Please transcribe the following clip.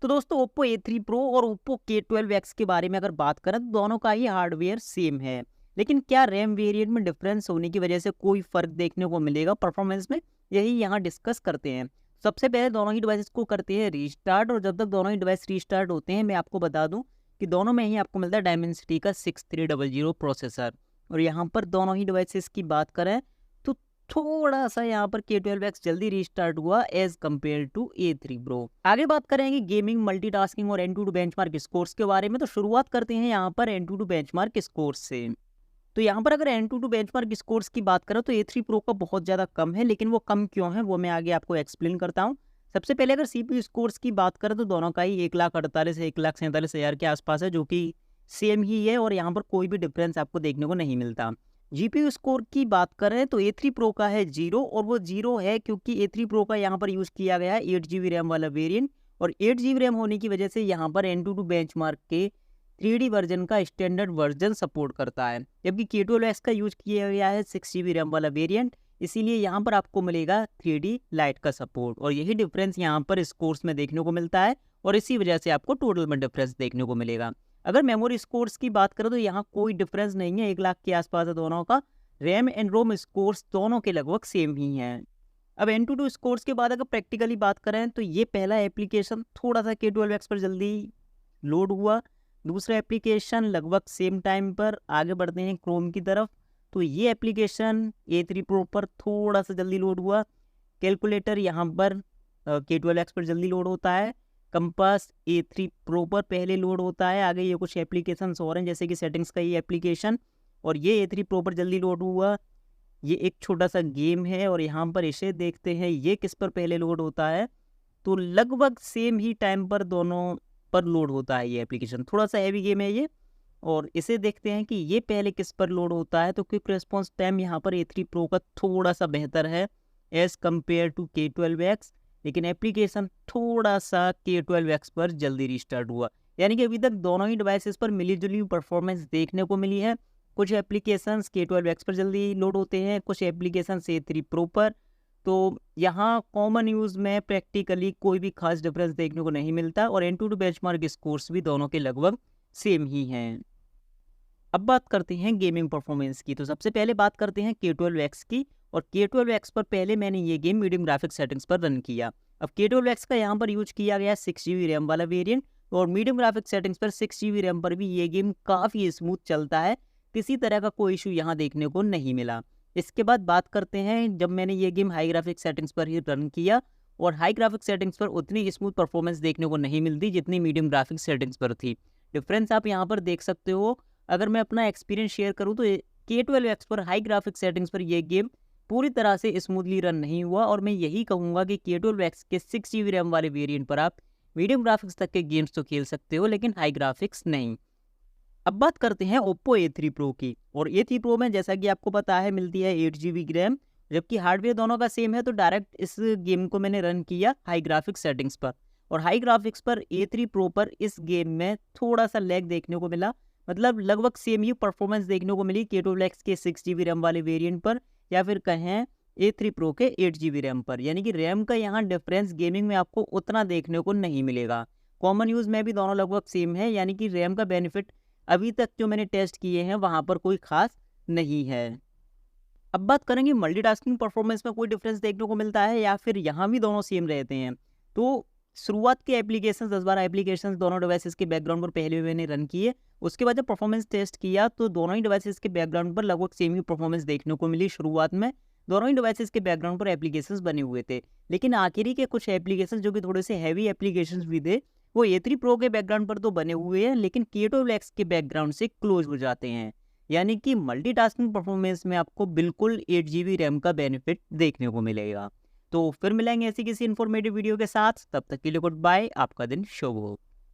तो दोस्तों Oppo A3 Pro और Oppo K12X के बारे में अगर बात करें तो दोनों का ही हार्डवेयर सेम है। लेकिन क्या रैम वेरिएंट में डिफरेंस होने की वजह से कोई फ़र्क देखने को मिलेगा परफॉर्मेंस में, यही यहाँ डिस्कस करते हैं। सबसे पहले दोनों ही डिवाइसेस को करते हैं रीस्टार्ट, और जब तक दोनों ही डिवाइस रीस्टार्ट होते हैं मैं आपको बता दूं कि दोनों में ही आपको मिलता है डायमेंसिटी का 6300 प्रोसेसर। और यहाँ पर दोनों ही डिवाइसेस की बात करें तो थोड़ा सा यहाँ पर K12X जल्दी रीस्टार्ट हुआ as compare to A3 Pro। आगे बात करेंगे गेमिंग, मल्टीटास्किंग और Antutu बेंचमार्क स्कोर्स के बारे में। तो शुरुआत करते हैं यहाँ पर Antutu बेंचमार्क स्कोर्स से। तो यहाँ पर अगर Antutu बेंचमार्क स्कोर्स की बात करें तो A3 Pro का बहुत ज़्यादा कम है, लेकिन वो कम क्यों है वो मैं आगे आपको एक्सप्लेन करता हूँ। सबसे पहले अगर CPU स्कोर्स की बात करें तो दोनों का ही 1,48,000 से 1,47,000 के आसपास है, जो कि सेम ही है और यहाँ पर कोई भी डिफरेंस आपको देखने को नहीं मिलता। GPU स्कोर की बात करें तो A3 Pro का है 0, और वो 0 है क्योंकि A3 Pro का यहाँ पर यूज़ किया गया है 8GB रैम वाला वेरिएंट, और 8GB रैम होने की वजह से यहाँ पर Antutu बेंचमार्क के 3D वर्जन का स्टैंडर्ड वर्जन सपोर्ट करता है, जबकि K12X का यूज किया गया है 6GB रैम वाला वेरिएंट, इसीलिए यहाँ पर आपको मिलेगा 3D लाइट का सपोर्ट। और यही डिफरेंस यहाँ पर स्कोर्स में देखने को मिलता है, और इसी वजह से आपको टोटल में डिफरेंस देखने को मिलेगा। अगर मेमोरी स्कोर्स की बात करें तो यहाँ कोई डिफरेंस नहीं है, 1 लाख के आसपास है दोनों का। रैम एंड रोम स्कोर्स दोनों के लगभग सेम ही हैं। अब Antutu स्कोर्स के बाद अगर प्रैक्टिकली बात करें तो ये पहला एप्लीकेशन थोड़ा सा K12X पर जल्दी लोड हुआ, दूसरा एप्लीकेशन लगभग सेम टाइम पर। आगे बढ़ते हैं क्रोम की तरफ, तो ये एप्लीकेशन A3 Pro पर थोड़ा सा जल्दी लोड हुआ। कैलकुलेटर यहाँ पर K12X पर जल्दी लोड होता है। कंपास A3 Pro पर पहले लोड होता है। आगे ये कुछ एप्लीकेशंस और हैं जैसे कि सेटिंग्स का ये एप्लीकेशन, और ये A3 Pro पर जल्दी लोड हुआ। ये एक छोटा सा गेम है, और यहाँ पर इसे देखते हैं ये किस पर पहले लोड होता है। तो लगभग सेम ही टाइम पर दोनों पर लोड होता है ये एप्लीकेशन। थोड़ा सा हैवी गेम है ये, और इसे देखते हैं कि ये पहले किस पर लोड होता है। तो क्विक रिस्पॉन्स टाइम यहाँ पर A3 Pro का थोड़ा सा बेहतर है एज कम्पेयर टू K12X, लेकिन एप्लीकेशन थोड़ा सा K12X पर जल्दी रिस्टार्ट हुआ। यानी कि अभी तक दोनों ही डिवाइसेस पर मिलीजुली परफॉर्मेंस देखने को मिली है। कुछ एप्लीकेशंस K12X पर जल्दी लोड होते हैं, कुछ एप्लीकेशंस A3 Pro पर। तो यहाँ कॉमन यूज़ में प्रैक्टिकली कोई भी खास डिफरेंस देखने को नहीं मिलता, और Antutu बेंचमार्क स्कोर्स भी दोनों के लगभग सेम ही हैं। अब बात करते हैं गेमिंग परफॉर्मेंस की। तो सबसे पहले बात करते हैं K12X की, और K12X पर पहले मैंने ये गेम मीडियम ग्राफिक्स सेटिंग्स पर रन किया। अब K12X का यहाँ पर यूज किया गया 6GB रैम वाला वेरिएंट, और मीडियम ग्राफिक्स सेटिंग्स पर 6GB रैम पर भी ये गेम काफ़ी स्मूथ चलता है, किसी तरह का कोई इशू यहाँ देखने को नहीं मिला। इसके बाद बात करते हैं जब मैंने ये गेम हाई ग्राफिक्स सेटिंग्स पर ही रन किया, और हाई ग्राफिक्स सेटिंग्स पर उतनी स्मूथ परफॉर्मेंस देखने को नहीं मिलती जितनी मीडियम ग्राफिक्स सेटिंग्स पर थी। डिफरेंस आप यहाँ पर देख सकते हो। अगर मैं अपना एक्सपीरियंस शेयर करूँ तो K12X पर हाई ग्राफिक्स सेटिंग्स पर ये गेम पूरी तरह से स्मूथली रन नहीं हुआ, और मैं यही कहूँगा कि K12X के 6GB रैम वाले वेरिएंट पर आप मीडियम ग्राफिक्स तक के गेम्स तो खेल सकते हो, लेकिन हाई ग्राफिक्स नहीं। अब बात करते हैं Oppo A3 Pro की, और A3 Pro में जैसा कि आपको पता है मिलती है 8GB रैम, जबकि हार्डवेयर दोनों का सेम है। तो डायरेक्ट इस गेम को मैंने रन किया हाई ग्राफिक्स सेटिंग्स पर, और हाई ग्राफिक्स पर A3 Pro पर इस गेम में थोड़ा सा लैग देखने को मिला। मतलब लगभग सेम ही परफॉर्मेंस देखने को मिली K12X के 6GB रैम वाले वेरिएंट पर, या फिर कहें A3 Pro के 8GB रैम पर। यानी कि रैम का यहाँ डिफरेंस गेमिंग में आपको उतना देखने को नहीं मिलेगा। कॉमन यूज़ में भी दोनों लगभग सेम है, यानी कि रैम का बेनिफिट अभी तक जो मैंने टेस्ट किए हैं वहाँ पर कोई खास नहीं है। अब बात करेंगे मल्टीटास्किंग परफॉर्मेंस में कोई डिफरेंस देखने को मिलता है या फिर यहाँ भी दोनों सेम रहते हैं। तो शुरुआत के एप्लीकेशंस 10-12 एप्लीकेशंस दोनों डिवाइसेस के बैकग्राउंड पर पहले मैंने रन किए। उसके बाद जब परफॉर्मेंस टेस्ट किया तो दोनों ही डिवाइसेस के बैकग्राउंड पर लगभग सेम ही परफॉर्मेंस देखने को मिली। शुरुआत में दोनों ही डिवाइसेस के बैकग्राउंड पर एप्लीकेशंस बने हुए थे, लेकिन आखिरी के कुछ एप्लीकेशंस जो कि थोड़े से हैवी एप्लीकेशंस भी थे वो A3 Pro के बैकग्राउंड पर तो बने हुए हैं, लेकिन K12X के बैकग्राउंड से क्लोज हो जाते हैं। यानी कि मल्टीटास्किंग परफॉर्मेंस में आपको बिल्कुल 8GB रैम का बेनिफिट देखने को मिलेगा। तो फिर मिलेंगे ऐसी किसी इन्फॉर्मेटिव वीडियो के साथ, तब तक के लिए गुड बाय, आपका दिन शुभ हो।